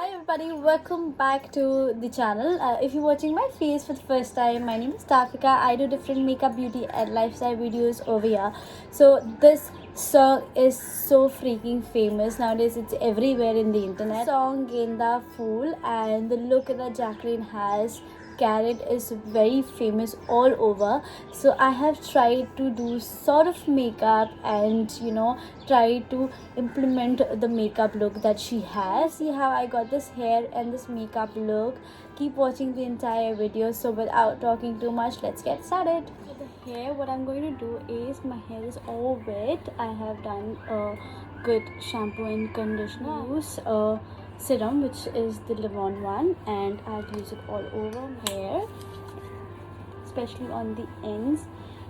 Hi everybody, welcome back to the channel. If you're watching my face for the first time, my name is Tafika. I do different makeup, beauty and lifestyle videos over here. So this song is so freaking famous nowadays. It's everywhere in the internet. The song GENDA Fool, and the look that Jacqueline has carrot is very famous all over. So I have tried to do sort of makeup and try to implement the makeup look that she has. See how I got this hair and this makeup look. Keep watching the entire video. So without talking too much, let's get started. For the hair, what I'm going to do is, my hair is all wet. I have done a good shampoo and conditioner. Use serum, which is the lemon one, and I'll use it all over my hair, especially on the ends.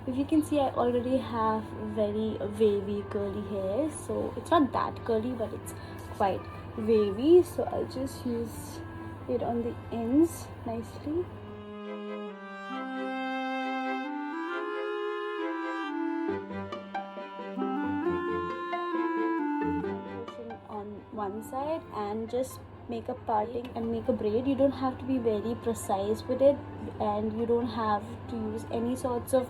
If you can see, I already have very wavy curly hair, so it's not that curly but it's quite wavy, so I'll just use it on the ends nicely. On one side and just make a parting and make a braid. You don't have to be very precise with it, and you don't have to use any sorts of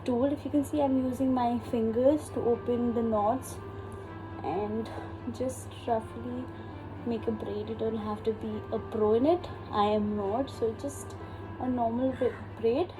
tool. If you can see, I'm using my fingers to open the knots and just roughly make a braid. You don't have to be a pro in it. I am not, so just a normal braid.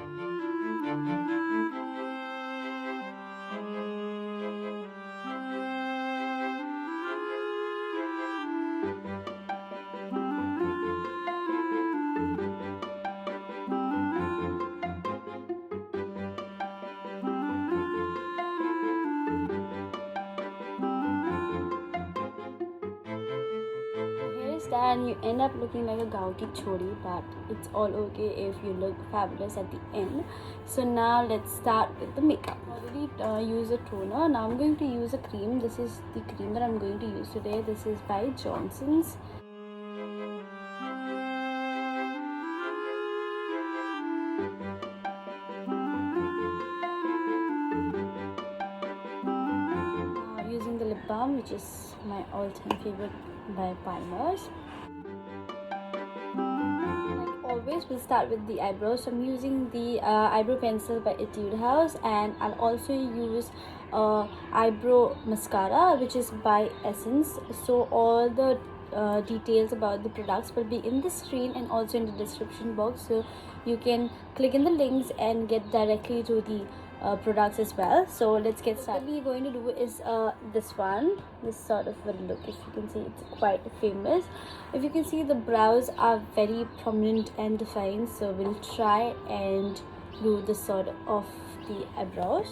And you end up looking like a gauti chori, but it's all okay if you look fabulous at the end. So now let's start with the makeup. I already use a toner. Now I'm going to use a cream. This is the cream that I'm going to use today. This is by Johnson's. Using the lip balm, which is my all-time favorite by Palmer's. Always, we'll start with the eyebrows. So I'm using the eyebrow pencil by Etude house, and I'll also use eyebrow mascara, which is by Essence. So all the details about the products will be in the screen and also in the description box, so you can click in the links and get directly to the products as well. So let's get started. What we're going to do is this sort of a look. If you can see, it's quite famous. If you can see, the brows are very prominent and defined, so we'll try and do this sort of the eyebrows.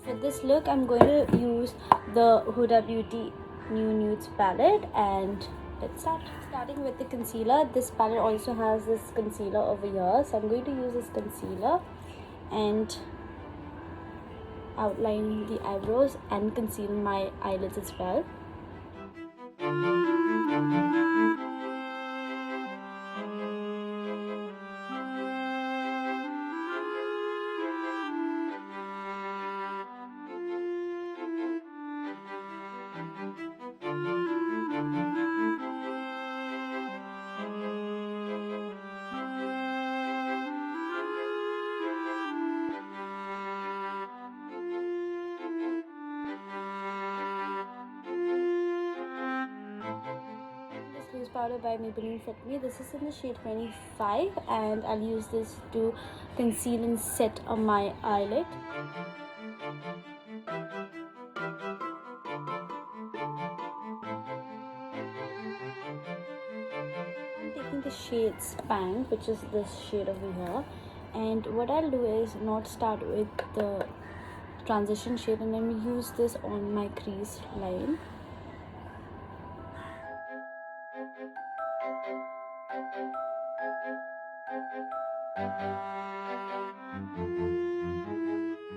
For this look, I'm going to use the Huda Beauty New Nudes palette, and let's start. Starting with the concealer. This palette also has this concealer over here, so I'm going to use this concealer and outline the eyebrows and conceal my eyelids as well. Powder by Maybelline Fitme. This is in the shade 25, and I'll use this to conceal and set on my eyelid. I'm taking the shade Spank, which is this shade over here, and what I'll do is not start with the transition shade, and then use this on my crease line.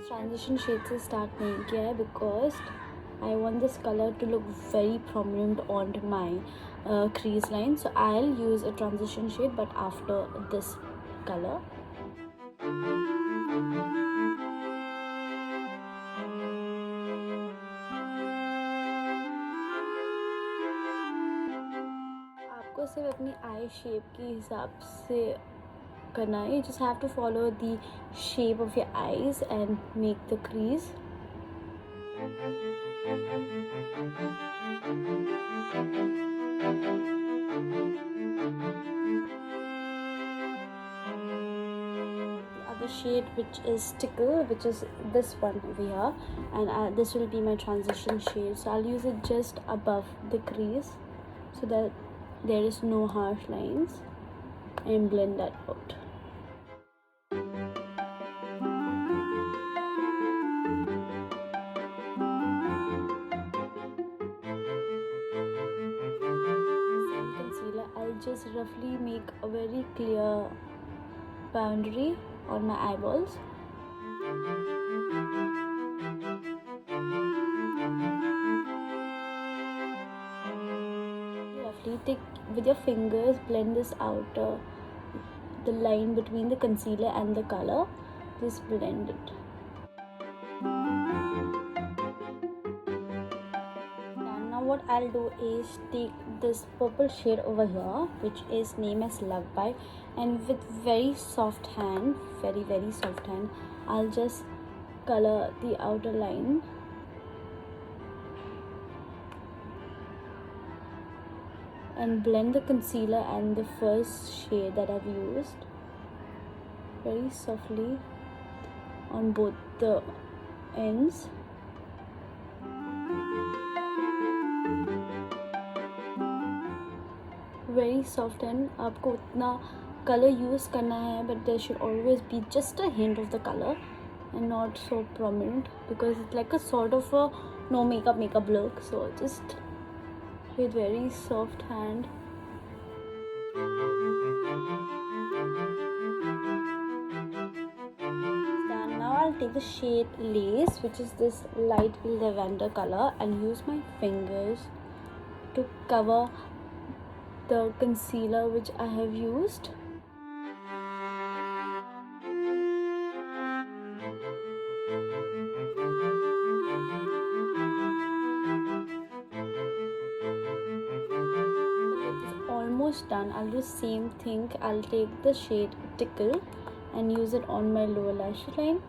Transition shades से start नहीं किया है because I want this color to look very prominent on my crease line. So I'll use a transition shade but after this color. आपको सिर्फ अपनी आई shape के हिसाब से करना है. You just have to follow the shape of your eyes and make the crease. The shade which is Tickle, which is this one over here, and this will be my transition shade. So I'll use it just above the crease so that there is no harsh lines, and blend that out. Same concealer, I'll just roughly make a very clear boundary on my eyeballs. Roughly take with your fingers, blend this out, the line between the concealer and the color. Just blend it. And now what I'll do is take this purple shade over here, which is named as Love Bite, and with very soft hand, very soft hand, I'll just color the outer line. And blend the concealer and the first shade that I've used very softly on both the ends. Very soft hand. आपको उतना color use करना है, but there should always be just a hint of the color and not so prominent, because it's like a sort of a no makeup look. So just with very soft hand. And now I'll take the shade Lace, which is this light lavender color, and use my fingers to cover the concealer which I have used. Done. I'll do the same thing. I'll take the shade Tickle and use it on my lower lash line.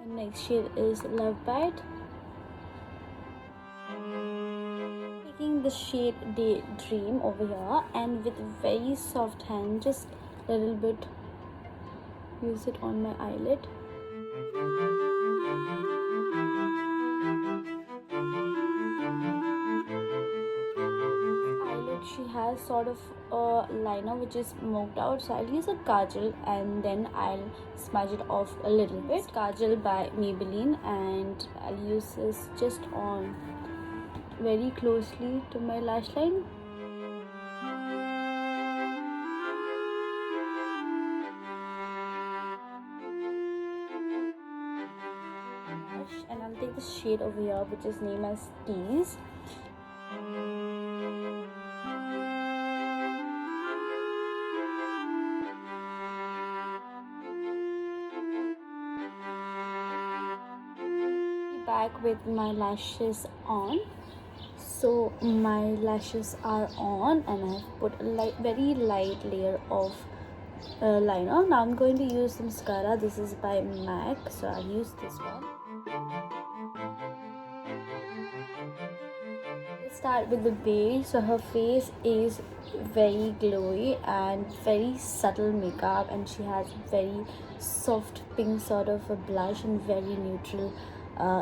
And next shade is Love Bite. Taking the shade Daydream over here, and with very soft hand, just a little bit, use it on my eyelid. She has sort of a liner which is smoked out, so I'll use a Kajal and then I'll smudge it off a little bit. Kajal by Maybelline, and I'll use this just on very closely to my lash line. And I'll take the shade over here which is named as Tease. Back with my lashes on. So my lashes are on, and I have put a very light layer of liner. Now I'm going to use the mascara. This is by MAC, so I'll use this one. Let's start with the base. So her face is very glowy and very subtle makeup, and she has very soft pink sort of a blush and very neutral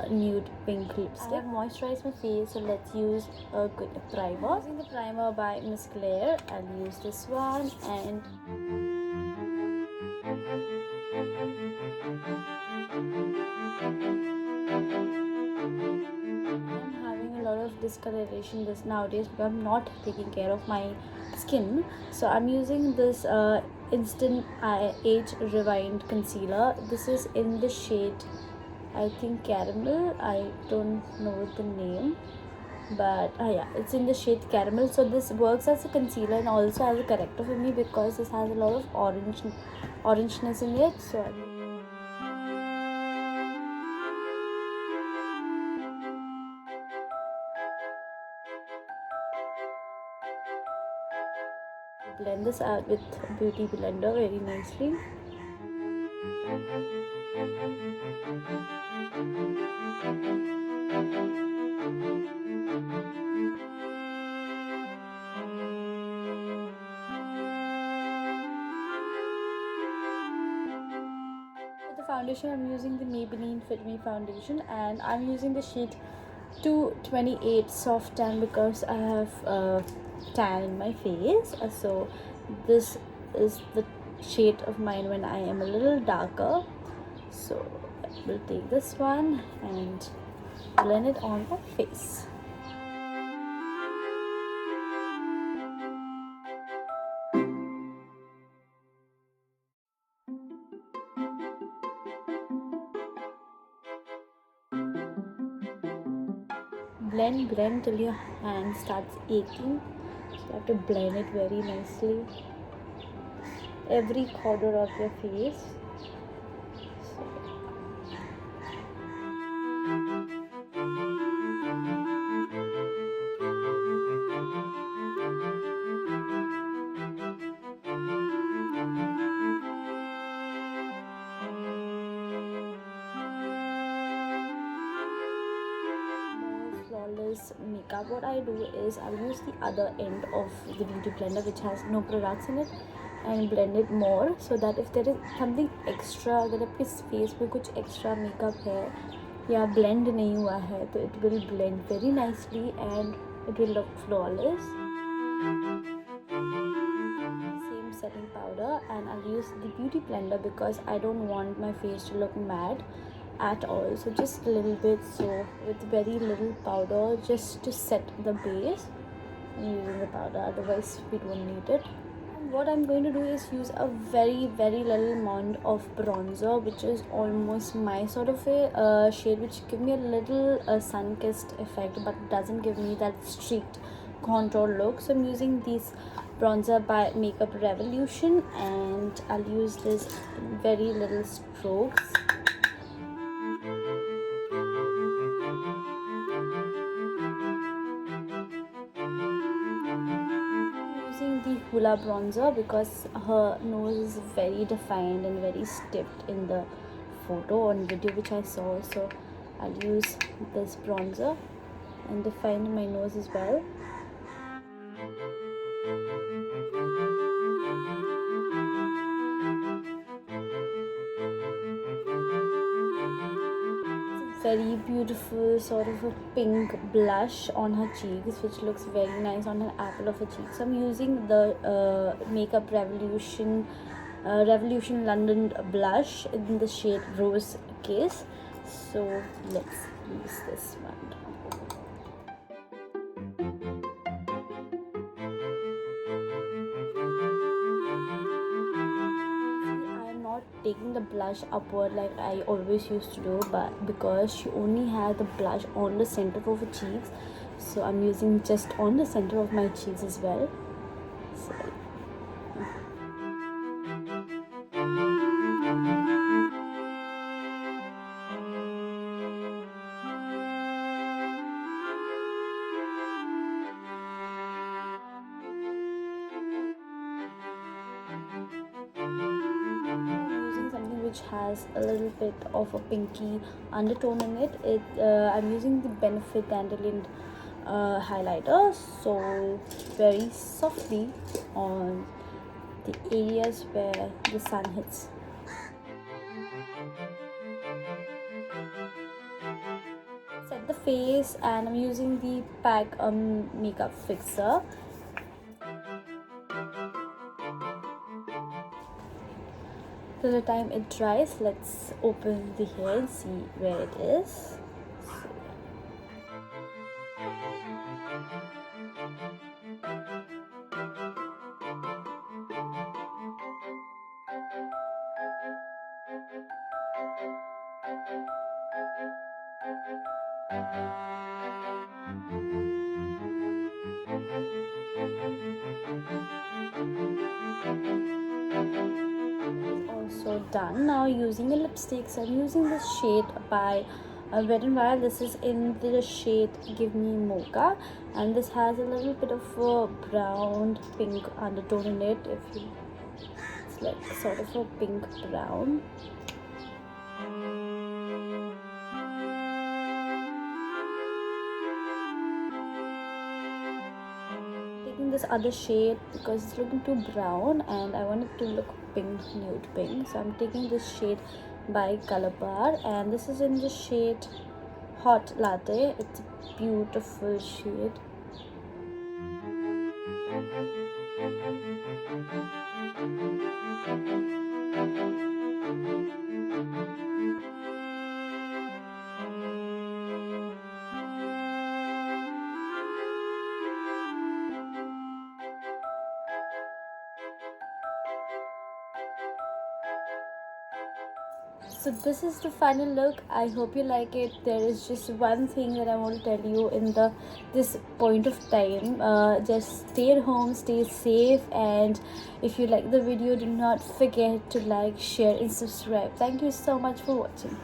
nude pink lipstick. I have moisturized my face, so let's use a good primer. Using the primer by Miss Claire, I'll use this one, and I'm having a lot of discoloration nowadays because I'm not taking care of my skin. So I'm using this Instant Age Rewind Concealer. This is in the shade, I think, caramel. I don't know the name, but yeah, it's in the shade caramel. So this works as a concealer and also as a corrector for me because this has a lot of orangeness in it. So I blend this out with beauty blender very nicely. For the foundation, I'm using the Maybelline Fitme foundation, and I'm using the shade 228 soft tan because I have tan in my face. So this is the shade of mine when I am a little darker. So we'll take this one and blend it on my face. Blend till your hand starts aching. So you have to blend it very nicely, every corner of your face. Flawless makeup, what I do is I'll use the other end of the beauty blender which has no products in it and blend it more, so that if there is something extra, अगर आपके face पे कुछ extra makeup है या blend नहीं हुआ है तो it will blend very nicely and it will look flawless. Same setting powder, and I'll use the beauty blender because I don't want my face to look matte at all, so just a little bit, so with very little powder just to set the base. I'm using the powder, otherwise we don't need it. And what I'm going to do is use a very little amount of bronzer, which is almost my sort of a shade, which give me a little sun-kissed effect but doesn't give me that streaked contour look. So I'm using this bronzer by Makeup Revolution, and I'll use this in very little strokes. The Hoola bronzer because her nose is very defined and very stiff in the photo on video which I saw, so I'll use this bronzer and define my nose as well. Very beautiful sort of a pink blush on her cheeks, which looks very nice on her apple of her cheeks. So I'm using the Makeup Revolution London blush in the shade Rose Kiss. So let's use this one. Taking the blush upward like I always used to do, but because she only had the blush on the center of her cheeks, so I'm using just on the center of my cheeks as well. So which has a little bit of a pinky undertone in it. I'm using the Benefit Dandelion highlighter, so very softly on the areas where the sun hits. Set the face, and I'm using the PAC Makeup Fixer. Till the time it dries, let's open the hair and see where it is. done. Now using the lipsticks, I'm using this shade by Wet n Wild. This is in the shade Give Me Mocha, and this has a little bit of a brown pink undertone in it. It's like sort of a pink brown. Taking this other shade because it's looking too brown and I want it to look pink, nude pink. So I'm taking this shade by Colorbar, and this is in the shade Hot Latte. It's a beautiful shade. So this is the final look. I hope you like it. There is just one thing that I want to tell you in this point of time. Just stay at home, stay safe, and if you like the video, do not forget to like, share and subscribe. Thank you so much for watching.